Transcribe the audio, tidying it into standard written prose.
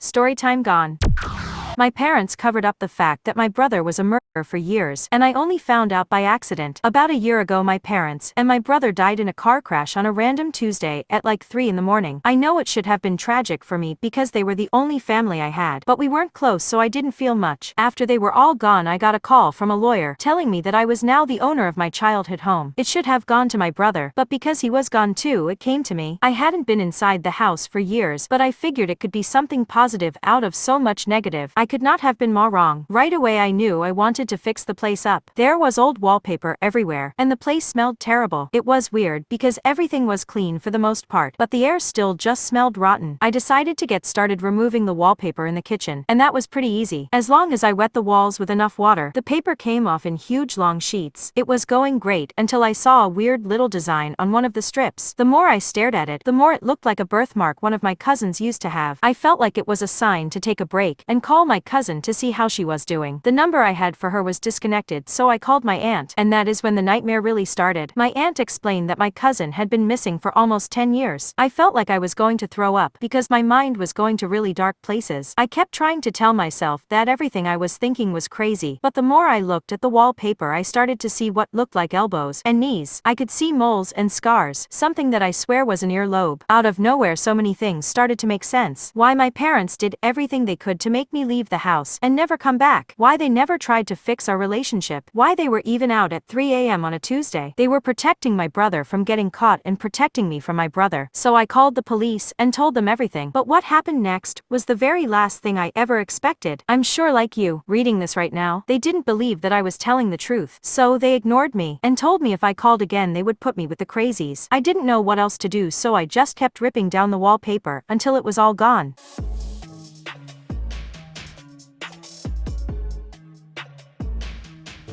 Storytime gone. My parents covered up the fact that my brother was a murderer for years, and I only found out by accident. About a year ago, my parents and my brother died in a car crash on a random Tuesday at like 3 in the morning. I know it should have been tragic for me because they were the only family I had, but we weren't close, so I didn't feel much. After they were all gone, I got a call from a lawyer telling me that I was now the owner of my childhood home. It should have gone to my brother, but because he was gone too, it came to me. I hadn't been inside the house for years, but I figured it could be something positive out of so much negative. I could not have been more wrong. Right away I knew I wanted to fix the place up. There was old wallpaper everywhere, and the place smelled terrible. It was weird because everything was clean for the most part, but the air still just smelled rotten. I decided to get started removing the wallpaper in the kitchen, and that was pretty easy. As long as I wet the walls with enough water, the paper came off in huge long sheets. It was going great until I saw a weird little design on one of the strips. The more I stared at it, the more it looked like a birthmark one of my cousins used to have. I felt like it was a sign to take a break and call my cousin to see how she was doing. The number I had for her was disconnected, so I called my aunt, and that is when the nightmare really started. My aunt explained that my cousin had been missing for almost 10 years. I felt like I was going to throw up because my mind was going to really dark places. I kept trying to tell myself that everything I was thinking was crazy, but the more I looked at the wallpaper, I started to see what looked like elbows and knees. I could see moles and scars, something that I swear was an earlobe. Out of nowhere, so many things started to make sense. Why my parents did everything they could to make me leave the house and never come back. Why they never tried to fix our relationship. Why they were even out at 3 a.m. on a Tuesday. They were protecting my brother from getting caught and protecting me from my brother. So I called the police and told them everything. But what happened next was the very last thing I ever expected. I'm sure, like you, reading this right now, they didn't believe that I was telling the truth. So they ignored me and told me if I called again they would put me with the crazies. I didn't know what else to do, so I just kept ripping down the wallpaper until it was all gone.